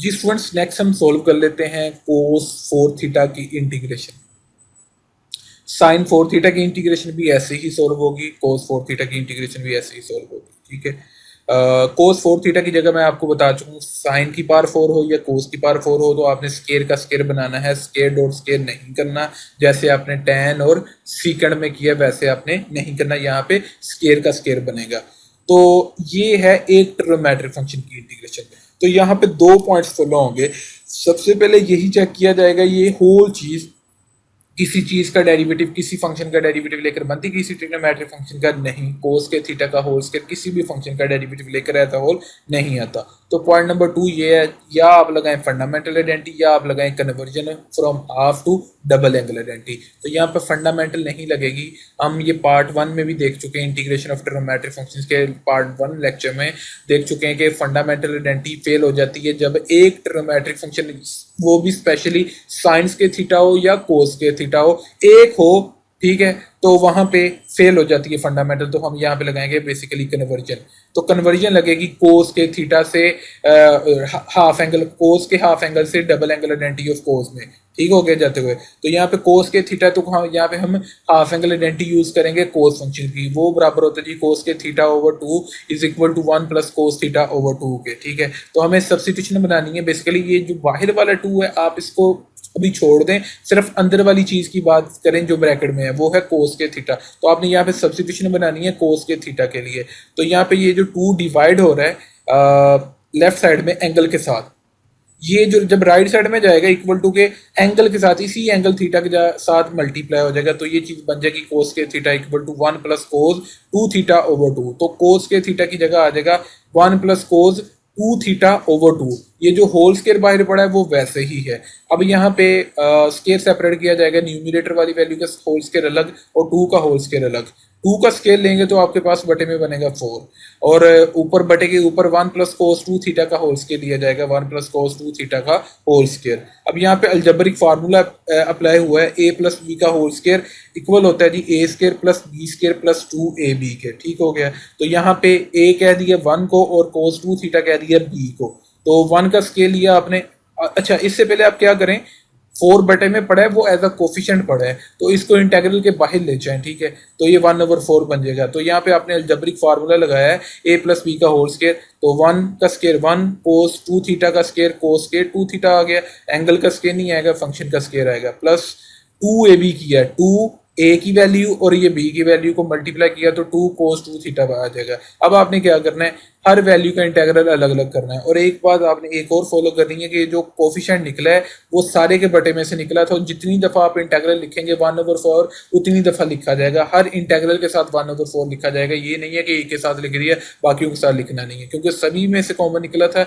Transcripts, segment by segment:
जी students, next हम solve कर लेते हैं कोस 4 थीटा की इंटीग्रेशन। साइन 4 थीटा की इंटीग्रेशन भी ऐसे ही सोल्व होगी, कोस 4 थीटा की इंटीग्रेशन भी ऐसे ही सोल्व होगी। ठीक है, कोस 4 थीटा की जगह मैं आपको बता चुका हूँ, साइन की पावर 4 हो या कोस की पावर 4 हो तो आपने स्केयर का स्केयर बनाना है, स्केयर डॉट स्केयर नहीं करना। जैसे आपने टैन और सीकंड में किया वैसे आपने नहीं करना, यहाँ पे स्केयर का स्केयर बनेगा। तो ये है एक ट्रिग्नोमेट्रिक फंक्शन की इंटीग्रेशन। तो यहाँ पे दो पॉइंट्स फॉलो होंगे। सबसे पहले यही चेक किया जाएगा ये होल चीज किसी चीज का डेरिवेटिव, किसी फंक्शन का डेरिवेटिव लेकर बनती, किसी ट्रिग्नोमेट्रिक फंक्शन का नहीं। कोस के थीटा का होल स्क्वायर किसी भी फंक्शन का डेरिवेटिव लेकर आता होल नहीं आता। तो पॉइंट नंबर 2 ये है, या आप लगाएं फंडामेंटल आइडेंटिटी या आप लगाएं conversion from half to double angle identity. तो यहाँ पे फंडामेंटल नहीं लगेगी। हम ये पार्ट 1 में भी देख चुके हैं, इंटीग्रेशन ऑफ ट्रिग्नोमेट्रिक फंक्शंस के पार्ट 1 लेक्चर में देख चुके हैं कि फंडामेंटल आइडेंटिटी फेल हो जाती है जब एक ट्रिग्नोमेट्रिक फंक्शन, वो भी स्पेशली साइंस के थीटा हो या कोस के थीटा हो, एक हो, ठीक है, तो वहां पे फेल हो जाती है फंडामेंटल। तो हम यहाँ पे लगाएंगे बेसिकली कन्वर्जन। तो कन्वर्जन लगेगी कोस के थीटा से हाफ एंगल, कोस के हाफ एंगल से double angle identity of cos में। ठीक हो गया जाते हुए। तो यहाँ पे कोस के थीटा, तो यहाँ पे हम हाफ एंगल आइडेंटिटी यूज करेंगे कोस फंक्शन की। वो बराबर होता है जी कोस के theta over 2 is equal to 1 plus cos theta over 2 के। ठीक है, तो हमें सब्स्टिट्यूशन बनानी है। बेसिकली ये जो बाहर वाला 2 है आप इसको अभी छोड़ दें, सिर्फ अंदर वाली चीज की बात करें जो ब्रैकेट में है, वो है कोस के थीटा। तो आपने यहाँ पे सब्स्टिट्यूशन बनानी है कोस के थीटा के लिए। तो यहाँ पे ये जो 2 डिवाइड हो रहा है लेफ्ट साइड में एंगल के साथ, ये जो जब राइट साइड में जाएगा इक्वल टू के एंगल के साथ, इसी एंगल थीटा के साथ मल्टीप्लाई हो जाएगा। तो ये चीज बन जाएगी कोस के theta equal to 1 plus cos 2 theta over 2। तो कोस के थीटा की जगह आ जाएगा 1 प्लस कोस 2 थीटा ओवर 2। ये जो होल स्केयर बाहर पड़ा है वो वैसे ही है। अब यहाँ पे स्केयर सेपरेट किया जाएगा, न्यूमिनेटर वाली वैल्यू का होल स्केयर अलग और 2 का होल स्केयर अलग। 2 का स्केल लेंगे तो आपके पास बटे में बनेगा 4, और ऊपर बटे के ऊपर 1 प्लस कोस 2 थीटा का होल स्केयर लिया जाएगा, 1 प्लस कोस 2 थीटा का होल स्केयर। अब यहाँ पे अलजेब्रिक फार्मूला अप्लाई हुआ है, a प्लस बी का होल स्केयर इक्वल होता है जी A square plus B square plus 2ab के। ठीक हो गया। तो यहाँ पे a कह दिया 1 को और कोस 2 थीटा कह दिया b को। तो 1 का स्केल लिया आपने। अच्छा, इससे पहले आप क्या करें, 4 बटे में पड़ा है वो एज अ कोफिशिएंट पड़ा है, तो इसको इंटेग्रल के बाहर ले जाएं। ठीक है, तो ये 1/4 बन जाएगा। तो यहाँ पे आपने अलजेब्रिक फार्मूला लगाया है ए प्लस बी का होल स्केयर। तो 1 का स्केयर 1, कोस 2 थीटा का स्केयर कोस स्केयर 2 थीटा आ गया। एंगल का स्केयर नहीं आएगा, फंक्शन का स्केयर आएगा। प्लस 2ab किया, 2 ए की वैल्यू और ये बी की वैल्यू को मल्टीप्लाई किया तो 2 कोस 2 थीटा आ जाएगा। अब आपने क्या करना है, हर वैल्यू का इंटेग्रल अलग अलग करना है। और एक बात आपने एक और फॉलो करनी है कि जो कोफिशिएंट निकला है वो सारे के बटे में से निकला था। जितनी दफा आप इंटेग्रल लिखेंगे 1/4 उतनी दफा लिखा जाएगा। हर इंटेग्रल के साथ 1/4 लिखा जाएगा। ये नहीं है कि एक के साथ लिख दिया बाकियों के साथ लिखना नहीं है, क्योंकि सभी में से कॉमन निकला था।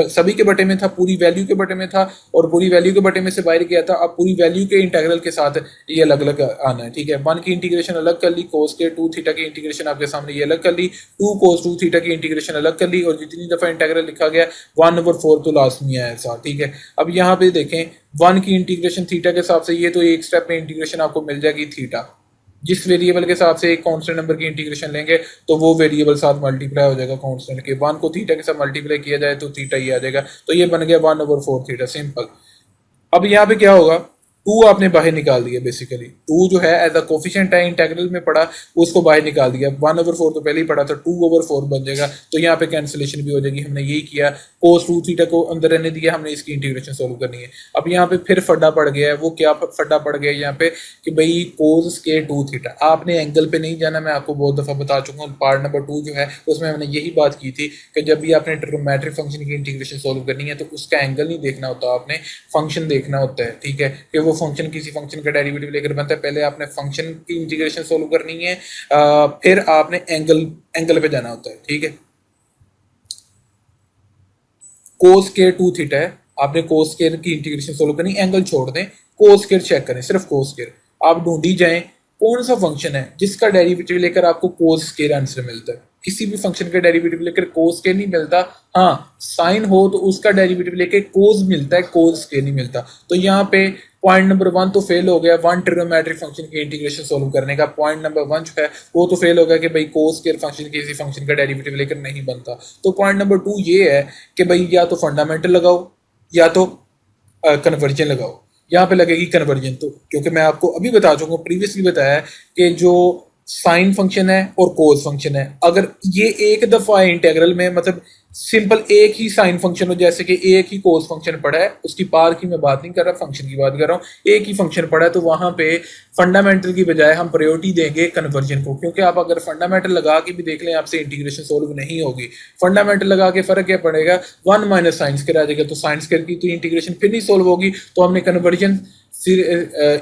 सभी के बटे में था, पूरी वैल्यू के बटे में था और पूरी वैल्यू के बटे में से बाहर गया था। अब पूरी वैल्यू के इंटेग्रल के साथ ये अलग अलग आना है। ठीक है, 1 की इंटीग्रेशन अलग कर ली, कोस के 2 थीटा की इंटीग्रेशन आपके सामने ये अलग कर ली, 2 कोस 2 थीटा की इंटीग्रेशन अलग कर ली, और जितनी दफा इंटीग्रल लिखा गया 1/4 तो लास्ट में आया साथ। ठीक है, अब यहाँ पे देखें 1 की इंटीग्रेशन थीटा के हिसाब से, ये तो एक स्टेप में इंटीग्रेशन आपको मिल जाएगी थीटा। जिस वेरिएबल के हिसाब से एक कांस्टेंट नंबर की इंटीग्रेशन लेंगे तो वो वेरिएबल साथ मल्टीप्लाई हो जाएगा कांस्टेंट के। 1 को थीटा के साथ मल्टीप्लाई किया जाए तो थीटा ही आ जाएगा। तो ये बन गया 1/4 थीटा, सिंपल। अब यहाँ पे क्या होगा, 2 आपने बाहर निकाल दिया। बेसिकली 2 जो है एज अ कोफिशिएंट है, इंटेग्रल में पड़ा, उसको बाहर निकाल दिया। 1/4 तो पहले ही पड़ा था, 2/4 बन जाएगा। तो यहाँ पे कैंसिलेशन भी हो जाएगी। हमने यही किया, कोस 2 थीटा को अंदर रहने दिया, हमने इसकी इंटीग्रेशन सोल्व करनी है। अब यहाँ पे फिर फड्डा पड़ गया है। वो क्या फड्डा पड़ गया है यहाँ पे कि भाई कोस के 2 थीटा, आपने एंगल पे नहीं जाना। मैं आपको बहुत दफा बता चुका हूँ, पार्ट नंबर 2 जो है उसमें हमने यही बात की थी कि जब भी आपने ट्रिग्नोमेट्रिक फंक्शन की इंटीग्रेशन सोल्व करनी है तो उसका एंगल नहीं देखना होता, आपने फंक्शन देखना होता है। ठीक है, कि वो फंक्शन किसी फंक्शन का डेरिवेटिव लेकर बनता है। पहले आपने फंक्शन की इंटीग्रेशन सोल्व करनी है, फिर आपने एंगल पे जाना होता है। ठीक है, कोस के 2 थीटा है, आपने कोस स्क्वायर की इंटीग्रेशन सोल्व करनी, एंगल छोड़ दें, कोस स्क्वायर चेक करें, सिर्फ कोस स्क्वायर। आप ढूंढी जाएं कौन सा फंक्शन है जिसका डेरिवेटिव लेकर आपको कोस स्क्वायर आंसर मिलता है। किसी भी फंक्शन का डेरिवेटिव लेकर कोस के नहीं मिलता। हाँ, साइन हो तो उसका डेरिवेटिव लेके कोस मिलता है, कोस के नहीं मिलता। तो यहाँ पे पॉइंट नंबर 1 तो फेल हो गया, वन ट्रिग्नोमेट्रिक फंक्शन की इंटीग्रेशन सोल्व करने का। पॉइंट नंबर 1 जो है वो तो फेल हो गया कि भाई कोस स्क्वायर फंक्शन किसी फंक्शन का डेरिवेटिव लेकर नहीं बनता। तो पॉइंट नंबर 2 ये है कि भाई या तो फंडामेंटल लगाओ या तो कन्वर्जन लगाओ। यहाँ पे लगेगी कन्वर्जन, तो क्योंकि मैं आपको अभी बता चुका हूँ, प्रीवियसली बताया है कि जो साइन फंक्शन है और कोस फंक्शन है, अगर ये एक दफा इंटीग्रल में मतलब सिंपल एक ही साइन फंक्शन हो, जैसे कि एक ही कोस फंक्शन पड़ा है, उसकी पार की मैं बात नहीं कर रहा, फंक्शन की बात कर रहा हूँ, एक ही फंक्शन पड़ा है, तो वहां पे फंडामेंटल की बजाय हम प्रायोरिटी देंगे कन्वर्जन को। क्योंकि आप अगर फंडामेंटल लगा के भी देख लें, आपसे इंटीग्रेशन सोल्व नहीं होगी। फंडामेंटल लगा के फर्क क्या पड़ेगा, 1 माइनस साइन स्क्वायर आ जाएगा, तो साइन स्क्वायर की तो इंटीग्रेशन फिर नहीं सोल्व होगी। तो हमने कन्वर्जन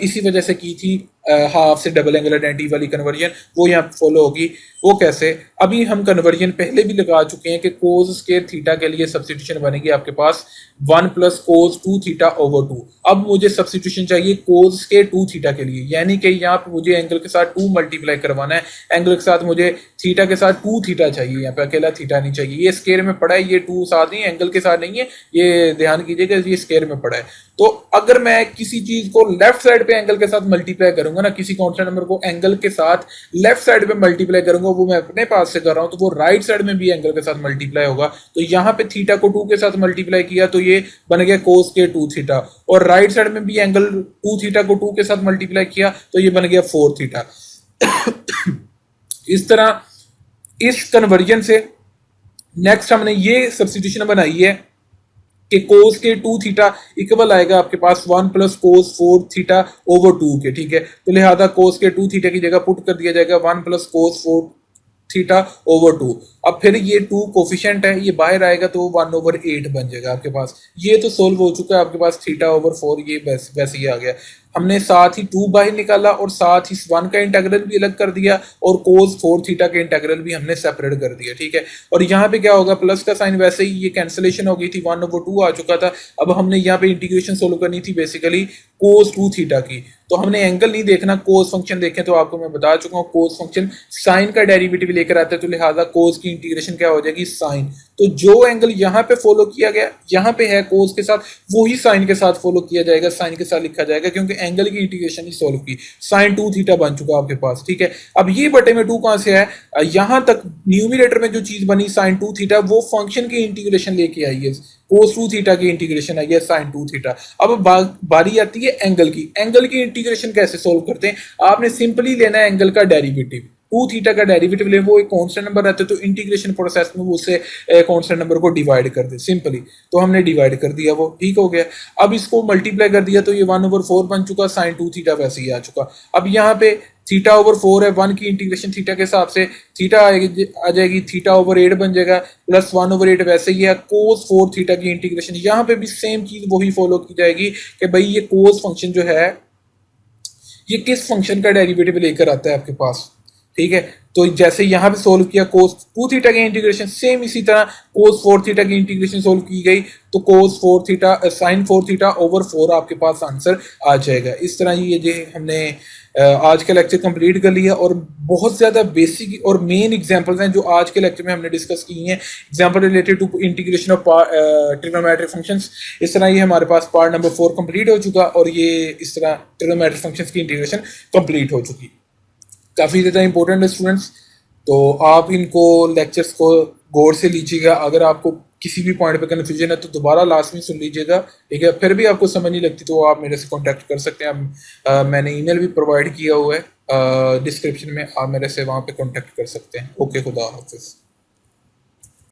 इसी वजह से की थी, हाफ से डबल एंगल आइडेंटिटी वाली कन्वर्जन, वो यहाँ फॉलो होगी। वो कैसे, अभी हम कन्वर्जन पहले भी लगा चुके हैं कि कोस स्क्वायर थीटा के लिए सब्स्टिट्यूशन बनेगी आपके पास 1 प्लस कोस 2 थीटा ओवर 2। अब मुझे सब्स्टिट्यूशन चाहिए कोस स्क्वायर 2 थीटा के लिए, यानी कि यहाँ पे मुझे एंगल के साथ 2 मल्टीप्लाई करवाना है, एंगल के साथ मुझे थीटा के साथ 2 थीटा चाहिए, यहाँ पे अकेला थीटा नहीं चाहिए। ये स्क्वायर में पड़ा है, ये 2 साथ नहीं, एंगल के साथ नहीं है, ये ध्यान कीजिएगा, ये स्क्वायर में पड़ा है। तो अगर मैं किसी चीज को लेफ्ट साइड पे एंगल के साथ मल्टीप्लाई करूंगा ना, किसी कांस्टेंट नंबर को एंगल के साथ लेफ्ट साइड पे मल्टीप्लाई करूंगा, वो मैं अपने पास से कर रहा हूं, तो वो राइट साइड में भी एंगल के साथ मल्टीप्लाई होगा। तो यहाँ पे थीटा को 2 के साथ मल्टीप्लाई किया तो ये बन गया कोस के 2 थीटा, और राइट साइड में भी एंगल 2 थीटा को 2 के साथ मल्टीप्लाई किया तो ये बन गया 4 थीटा। इस तरह इस कन्वर्जन से नेक्स्ट हमने ये सब्स्टिट्यूशन बनाई है कि कोस के 2 थीटा इक्वल आएगा आपके पास 1 प्लस कोस 4 थीटा ओवर 2 के, ठीक है। तो लिहाजा कोस के 2 थीटा की जगह पुट कर दिया जाएगा 1 प्लस कोस 4 थीटा ओवर 2। अब फिर ये 2 कोफिशिएंट है, ये बाहर आएगा तो 1 ओवर 8 बन जाएगा आपके पास। ये तो सोल्व हो चुका है आपके पास, थीटा ओवर 4 ये वैसे ही आ गया। हमने साथ ही 2 बाहर निकाला और साथ ही 1 का इंटीग्रल भी अलग कर दिया और कोस 4 थीटा का इंटीग्रल भी हमने सेपरेट कर दिया, ठीक है। और यहाँ पे क्या होगा, प्लस का साइन वैसे ही ये कैंसिलेशन हो गई थी, 1 ओवर 2 आ चुका था। अब हमने यहाँ पे इंटीग्रेशन सोल्व करनी थी बेसिकली कोस 2 थीटा की। तो हमने एंगल नहीं देखना, कोस फंक्शन देखें, तो आपको मैं बता चुका हूँ कोस फंक्शन साइन का डेरिवेटिव लेकर आता है, तो लिहाजा कोस की इंटीग्रेशन क्या हो जाएगी, साइन। तो जो एंगल यहाँ पे फॉलो किया गया, यहाँ पे है कोस के साथ, वही साइन के साथ फॉलो किया जाएगा, साइन के साथ लिखा जाएगा, क्योंकि एंगल की इंटीग्रेशन ही सोल्व की। साइन 2 थीटा बन चुका आपके पास, ठीक है। अब ये बटे में 2 कहां से है, यहां तक न्यूमिनेटर में जो चीज बनी साइन 2 थीटा, वो फंक्शन की इंटीग्रेशन लेके आई है, कोस 2 थीटा की इंटीग्रेशन आई है साइन 2 थीटा। अब बारी आती है एंगल की। एंगल की इंटीग्रेशन कैसे सोल्व करते हैं, आपने सिंपली लेना है एंगल का डेरिवेटिव, 2 थीटा का डेरिवेटिव ले, वो एक कांस्टेंट नंबर रहता है, तो इंटीग्रेशन प्रोसेस में वो उससे कांस्टेंट नंबर को डिवाइड कर दे सिंपली। तो हमने डिवाइड कर दिया, वो ठीक हो गया। अब इसको मल्टीप्लाई कर दिया तो ये 1 ओवर 4 बन चुका, साइन 2 थीटा वैसे ही आ चुका। अब यहाँ पे थीटा ओवर 4 है, 1 की इंटीग्रेशन थीटा के हिसाब से थीटा आ जाएगी, थीटा ओवर 8 बन जाएगा, प्लस 1 ओवर 8 वैसे ही है, कोस 4 थीटा की इंटीग्रेशन। यहाँ पे भी सेम चीज वही फॉलो की जाएगी कि भाई ये कोस फंक्शन जो है ये किस फंक्शन का डेरिवेटिव लेकर आता है आपके पास, ठीक है। तो जैसे यहाँ पे सोल्व किया कोस 2 थीटा की इंटीग्रेशन, सेम इसी तरह कोस 4 थीटा की इंटीग्रेशन सोल्व की गई तो कोस 4 थीटा साइन 4 थीटा ओवर 4 आपके पास आंसर आ जाएगा। इस तरह ये जो हमने आज का लेक्चर कंप्लीट कर लिया, और बहुत ज़्यादा बेसिक और मेन एग्जांपल्स हैं जो आज के लेक्चर में हमने डिस्कस की हैं, example related to integration of trigonometric functions. इस तरह ये हमारे पास पार्ट नंबर 4 कंप्लीट हो चुका, और ये इस तरह ट्रिग्नोमेट्रिक फंक्शंस की इंटीग्रेशन कंप्लीट हो चुकी। काफ़ी ज़्यादा इंपॉर्टेंट है स्टूडेंट्स, तो आप इनको लेक्चर्स को गौर से लीजिएगा। अगर आपको किसी भी पॉइंट पे कन्फ्यूजन है तो दोबारा लास्ट में सुन लीजिएगा, ठीक है। फिर भी आपको समझ नहीं लगती तो आप मेरे से कांटेक्ट कर सकते हैं, मैंने ईमेल भी प्रोवाइड किया हुआ है डिस्क्रिप्शन में, आप मेरे से वहाँ पे कांटेक्ट कर सकते हैं। ओके, खुदा हाफिज़।